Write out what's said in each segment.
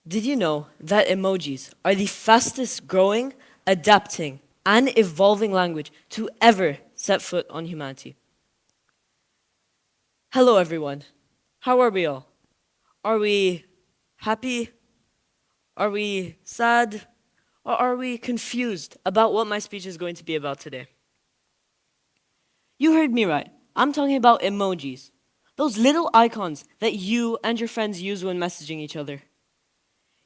Did you know that emojis are the fastest growing, adapting, and evolving language to ever set foot on humanity? Hello, everyone. How are we all? Are we happy? Are we sad? Or are we confused about what my speech is going to be about today? You heard me right. I'm talking about emojis. Those little icons that you and your friends use when messaging each other.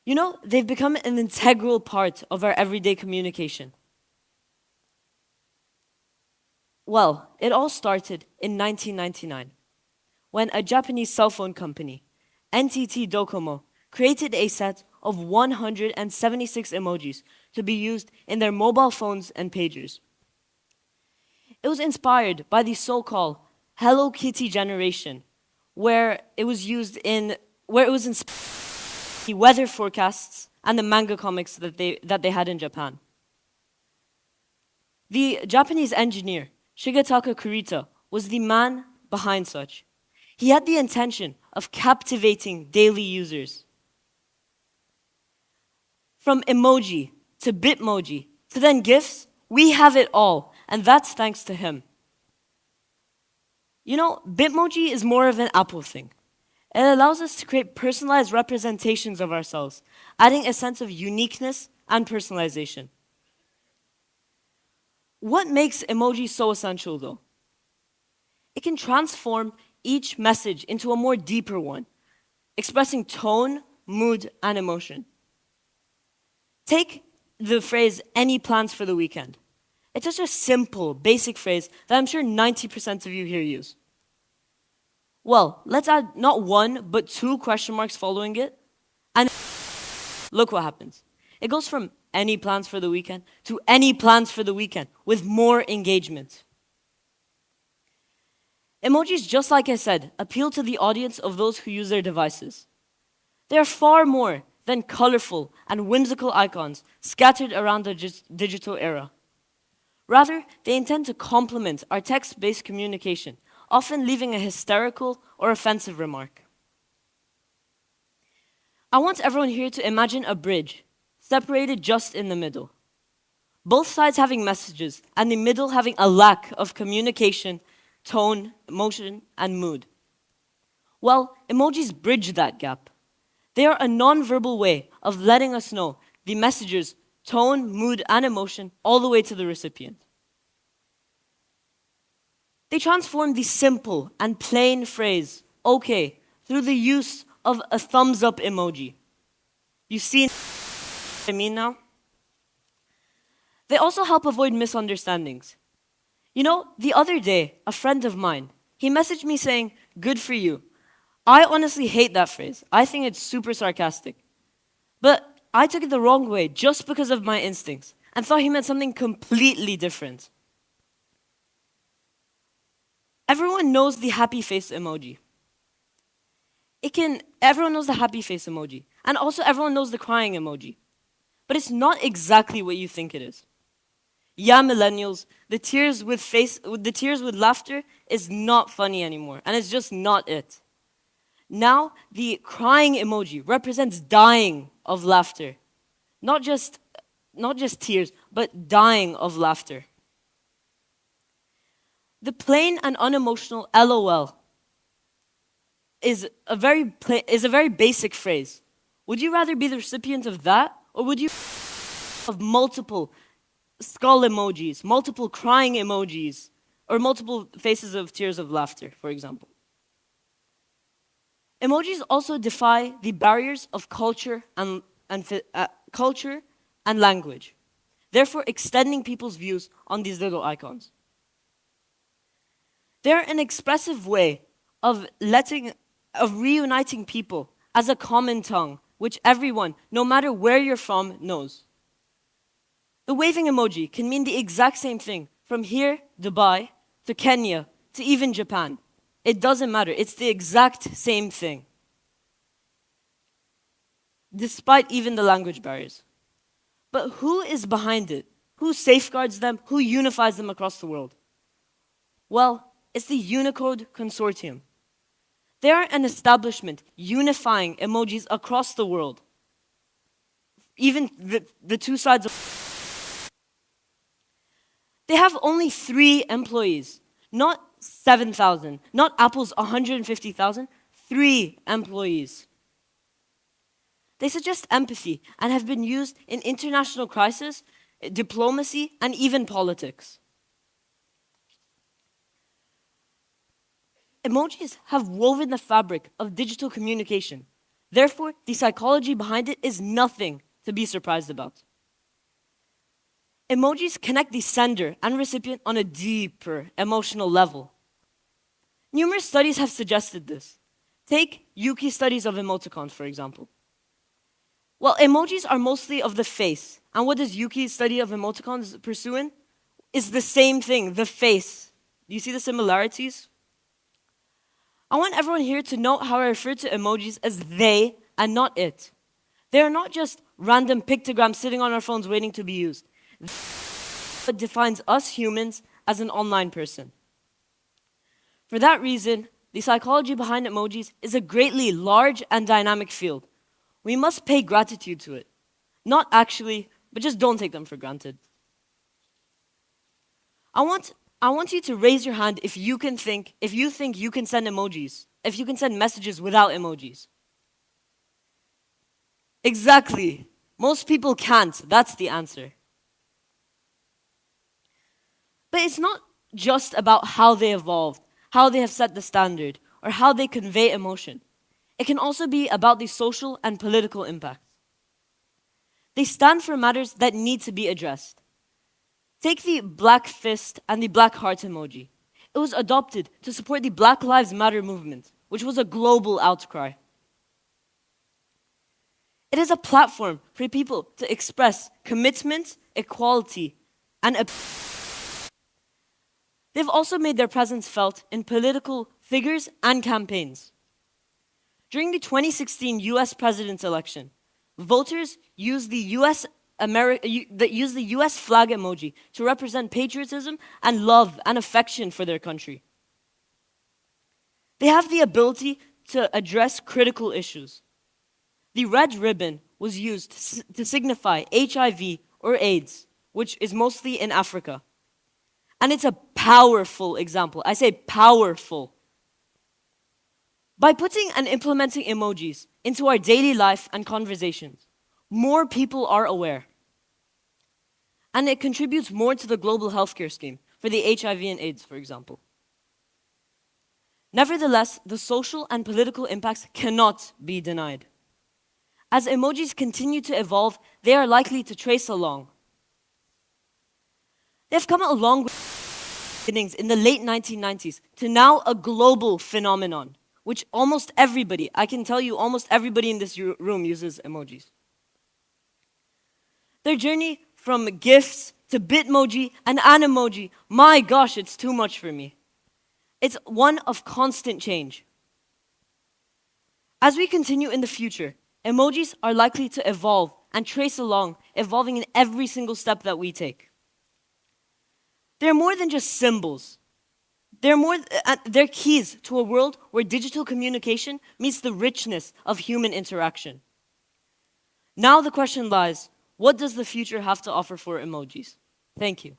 You know, they've become an integral part of our everyday communication. Well, it all started in 1999, when a Japanese cell phone company, NTT Docomo, created a set of 176 emojis to be used in their mobile phones and pagers. It was inspired by the so-called Hello Kitty generation, where it was inspired the weather forecasts and the manga comics that they had in Japan. The Japanese engineer, Shigetaka Kurita, was the man behind such. He had the intention of captivating daily users. From emoji to bitmoji to then GIFs, we have it all, and that's thanks to him. You know, bitmoji is more of an Apple thing. It allows us to create personalized representations of ourselves, adding a sense of uniqueness and personalization. What makes emojis so essential, though? It can transform each message into a more deeper one, expressing tone, mood, and emotion. Take the phrase, "any plans for the weekend?" It's such a simple, basic phrase that I'm sure 90% of you here use. Well, let's add not one, but 2 question marks following it, and look what happens. It goes from "any plans for the weekend" to "any plans for the weekend" with more engagement. Emojis, just like I said, appeal to the audience of those who use their devices. They are far more than colorful and whimsical icons scattered around the digital era. Rather, they intend to complement our text-based communication, often leaving a hysterical or offensive remark. I want everyone here to imagine a bridge, separated just in the middle. Both sides having messages, and the middle having a lack of communication, tone, emotion, and mood. Well, emojis bridge that gap. They are a non-verbal way of letting us know the message's tone, mood, and emotion all the way to the recipient. They transform the simple and plain phrase, "okay," through the use of a thumbs up emoji. You see what I mean now? They also help avoid misunderstandings. You know, the other day, a friend of mine, he messaged me saying, "good for you." I honestly hate that phrase. I think it's super sarcastic. But I took it the wrong way just because of my instincts and thought he meant something completely different. Everyone knows the happy face emoji. Everyone knows the happy face emoji. And also everyone knows the crying emoji. But it's not exactly what you think it is. Yeah, millennials, the tears with laughter is not funny anymore. And it's just not it. Now, the crying emoji represents dying of laughter. Not just tears, but dying of laughter. The plain and unemotional LOL is a very basic phrase. Would you rather be the recipient of that, or would you of multiple skull emojis, multiple crying emojis, or multiple faces of tears of laughter, for example? Emojis also defy the barriers of culture and language, therefore extending people's views on these little icons. They're an expressive way of reuniting people as a common tongue, which everyone, no matter where you're from, knows. The waving emoji can mean the exact same thing from here, Dubai, to Kenya, to even Japan. It doesn't matter. It's the exact same thing, despite even the language barriers. But who is behind it? Who safeguards them? Who unifies them across the world? Well, it's the Unicode Consortium. They are an establishment unifying emojis across the world. even the two sides of... They have only 3 employees, not 7,000, not Apple's 150,000, 3 employees. They suggest empathy and have been used in international crisis, diplomacy, and even politics. Emojis have woven the fabric of digital communication. Therefore, the psychology behind it is nothing to be surprised about. Emojis connect the sender and recipient on a deeper emotional level. Numerous studies have suggested this. Take Yuki's studies of emoticons, for example. Well, emojis are mostly of the face. And what does Yuki's study of emoticons pursue in? Is the same thing, the face. Do you see the similarities? I want everyone here to note how I refer to emojis as they and not it. They are not just random pictograms sitting on our phones waiting to be used. What defines us humans as an online person. For that reason, the psychology behind emojis is a greatly large and dynamic field. We must pay gratitude to it. Not actually, but just don't take them for granted. I want you to raise your hand if you think you can send emojis, if you can send messages without emojis. Exactly. Most people can't. That's the answer. But it's not just about how they evolved, how they have set the standard, or how they convey emotion. It can also be about the social and political impacts. They stand for matters that need to be addressed. Take the black fist and the black heart emoji. It was adopted to support the Black Lives Matter movement, which was a global outcry. It is a platform for people to express commitment, equality, and they've also made their presence felt in political figures and campaigns. During the 2016 US president's election, voters used the US flag emoji to represent patriotism and love and affection for their country. They have the ability to address critical issues. The red ribbon was used to signify HIV or AIDS, which is mostly in Africa. And it's a powerful example. I say powerful. By putting and implementing emojis into our daily life and conversations, more people are aware. And it contributes more to the global healthcare scheme for the HIV and AIDS, for example. Nevertheless, the social and political impacts cannot be denied. As emojis continue to evolve, they are likely to trace along. They've come a long way from beginnings in the late 1990s to now a global phenomenon, which almost everybody, I can tell you almost everybody in this room uses emojis. Their journey from GIFs to Bitmoji and Animoji, my gosh, it's too much for me. It's one of constant change. As we continue in the future, emojis are likely to evolve and trace along, evolving in every single step that we take. They're more than just symbols. They're keys to a world where digital communication meets the richness of human interaction. Now the question lies, what does the future have to offer for emojis? Thank you.